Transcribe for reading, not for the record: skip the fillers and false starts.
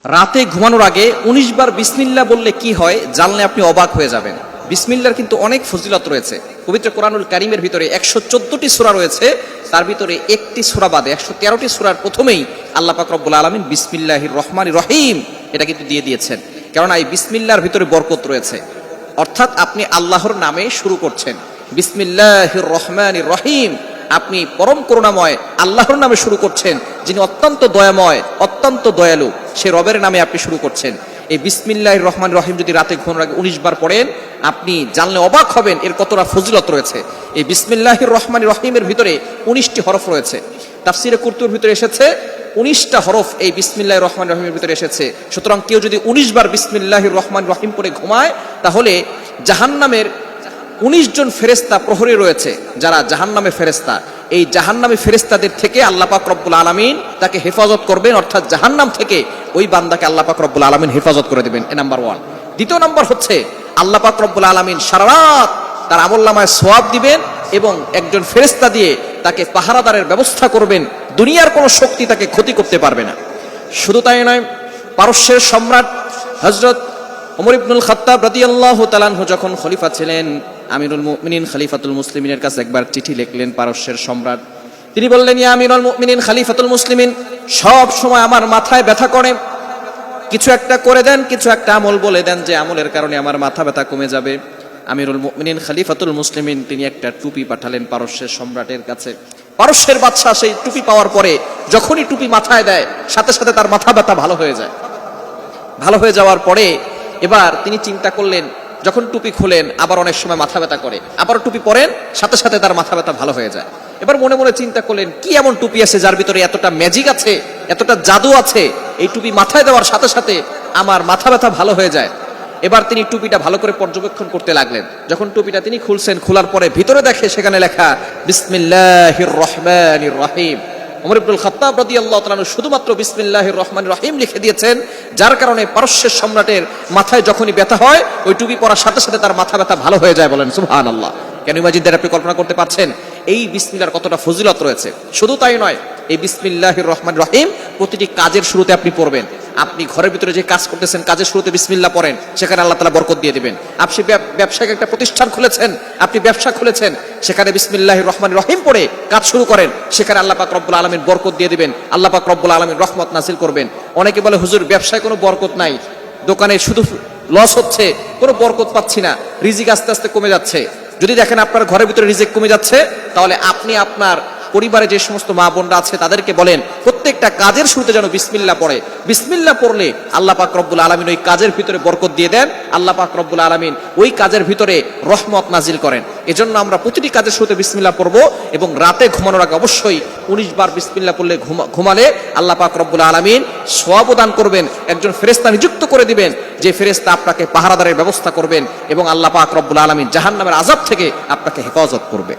রাতে ঘুমানোর আগে ১৯ বার বিসমিল্লাহ বললে কি হয় জানলে আপনি অবাক হয়ে যাবেন। বিসমিল্লাহর কিন্তু অনেক ফজিলত রয়েছে। পবিত্র কোরআনুল কারীমের ভিতরে ১১৪টি সূরা রয়েছে, তার ভিতরে একটি সূরা বাদে ১১৩টি সূরার প্রথমেই আল্লাহ পাক রব্বুল আলামিন বিসমিল্লাহির রহমানির রহিম এটা কিন্তু দিয়ে দিয়েছেন। কারণ এই বিসমিল্লাহর ভিতরে বরকত রয়েছে, অর্থাৎ আপনি আল্লাহর নামে শুরু করছেন। বিসমিল্লাহির রহমানির রহিম, আপনি পরম করুণাময় আল্লাহর নামে শুরু করছেন, যিনি অত্যন্ত দয়াময় অত্যন্ত দয়ালু, সে রবের নামে আপনি শুরু করছেন। এই বিসমিল্লাহির রহমানির রহিম যদি রাতে ঘুমানোর আগে ১৯ বার পড়েন, আপনি জানলে অবাক হবেন এর কতটা ফজিলত রয়েছে। এই বিসমিল্লাহির রহমানির রহিমের ভিতরে ১৯টি হরফ রয়েছে। তাফসিরে কুরতুবির ভিতরে এসেছে ১৯টা হরফ এই বিসমিল্লাহির রহমানির রহিমের ভিতরে এসেছে। সুতরাং কেউ যদি ১৯ বার বিসমিল্লাহির রহমানির রহিম পড়ে ঘুমায়, তাহলে জাহান্নামের ১৯ জন ফেরেশতা প্রহরী রয়েছে যারা জাহান্নামে ফেরেশতা, এই জাহান্নামী ফেরেশতাদের থেকে আল্লাহ পাক রব্বুল আলামিন তাকে হেফাজত করবেন, অর্থাৎ জাহান্নাম থেকে ওই বান্দাকে আল্লাহ পাক রব্বুল আলামিন হেফাজত করে দেবেন। এ নাম্বার 1। দ্বিতীয় নাম্বার হচ্ছে আল্লাহ পাক রব্বুল আলামিন সারা রাত তার আমলনামায় সওয়াব দিবেন এবং একজন ফেরেশতা দিয়ে তাকে পাহারাদারের ব্যবস্থা করবেন, দুনিয়ার কোনো শক্তি তাকে ক্ষতি করতে পারবে না। শুধু তাই নয়, পারস্যের সম্রাট হযরত ওমর ইবনুল খাত্তাব রাদিয়াল্লাহু তাআলা আনহু যখন খলিফা ছিলেন, আমিরুল মুমিনিন খলিফাতুল মুসলিমিনের কাছে একবার চিঠি লিখলেন পারস্যের সম্রাট। তিনি বললেন, ইয়া আমিরুল মুমিনিন খলিফাতুল মুসলিমিন, সব সময় আমার মাথায় ব্যথা করে, কিছু একটা করে দেন, কিছু একটা আমল বলে দেন যে আমলের কারণে আমার মাথা ব্যথা কমে যাবে। আমিরুল মুমিনিন খলিফাতুল মুসলিমিন তিনি একটা টুপি পাঠালেন পারস্যের সম্রাটের কাছে। পারস্যের বাদশা সেই টুপি পাওয়ার পরে যখনই টুপি মাথায় দেয়, সাথে সাথে তার মাথা ব্যথা ভালো হয়ে যায়। ভালো হয়ে যাওয়ার পরে এবার তিনি চিন্তা করলেন, যখন টুপি খুলেন আবার অনেক সময় মাথা ব্যথা করে, আবার টুপি পরেন, সাথে সাথে তার মাথা ব্যথা ভালো হয়ে যায়। এবার মনে মনে চিন্তা করলেন, কি এমন টুপি আছে যার ভিতরে এতটা ম্যাজিক আছে, এতটা জাদু আছে, এই টুপি মাথায় দেওয়ার সাথে সাথে আমার মাথা ব্যথা ভালো হয়ে যায়। এবার তিনি টুপিটা ভালো করে পর্যবেক্ষণ করতে লাগলেন। যখন টুপিটা তিনি খুলছেন, খোলার পরে ভিতরে দেখে সেখানে লেখা বিসমিল্লাহির রহমানির রহিম। ওমর ইবনুল খাত্তাব রাদিয়াল্লাহু তাআলা শুধুমাত্র বিসমিল্লাহির রহমানির রহিম লিখে দিয়েছেন, যার কারণে পারস্যের সম্রাটের মাথায় যখনই ব্যথা হয়, ওই টুপি পরার সাথে সাথে তার মাথা ব্যথা ভালো হয়ে যায়। বলেন সুবহানাল্লাহ। কেন ইমাজিনদের আপনি কল্পনা করতে পারছেন এই বিসমিল্লাহর কতটা ফজিলত রয়েছে। শুধু তাই নয়, এই বিসমিল্লাহির রহমানির রহিম প্রতিটি কাজের শুরুতে আপনি পড়বেন। আপনি ঘরের ভিতরে যে কাজ করতেছেন, কাজের শুরুতে বিসমিল্লাহ পড়েন, সেখানে আল্লাহ তাআলা বরকত দিয়ে দিবেন। আপনি ব্যবসায়িক একটা প্রতিষ্ঠান খুলেছেন, আপনি ব্যবসা খুলেছেন, সেখানে বিসমিল্লাহির রহমানির রহিম পড়ে কাজ শুরু করেন, সেখানে আল্লাহ পাক রব্বুল আলামিন বরকত দিয়ে দিবেন, আল্লাহ পাক রব্বুল আলামিন রহমত নাযিল করবেন। অনেকে বলে, হুজুর ব্যবসায় কোনো বরকত নাই, দোকানে শুধু লস হচ্ছে, কোনো বরকত পাচ্ছি না, রিজিক আস্তে আস্তে কমে যাচ্ছে। যদি দেখেন আপনার ঘরের ভিতরে রিজিক কমে যাচ্ছে, তাহলে আপনি আপনার পরিবারে যে সমস্ত মা বোনরা আছে তাদেরকে বলেন প্রত্যেকটা কাজের শুরুতে যেন বিসমিল্লাহ পড়ে। বিসমিল্লাহ পড়লে আল্লাহ পাক রব্বুল আলামিন ওই কাজের ভিতরে বরকত দিয়ে দেন, আল্লাহ পাক রব্বুল আলামিন ওই কাজের ভিতরে রহমত নাজিল করেন। এজন্য আমরা প্রতিটি কাজের শুরুতে বিসমিল্লাহ পড়বো এবং রাতে ঘুমানোর আগে অবশ্যই ১৯ বার বিসমিল্লাহ পড়লে ঘুমালে আল্লাহ পাক রব্বুল আলামিন সওয়াব দান করবেন, একজন ফেরেশতা নিযুক্ত করে দিবেন, যে ফেরেশতা আপনাকে পাহারাদারের ব্যবস্থা করবেন এবং আল্লাহ পাক রব্বুল আলামিন জাহান্নামের আযাব থেকে আপনাকে হেফাজত করবে।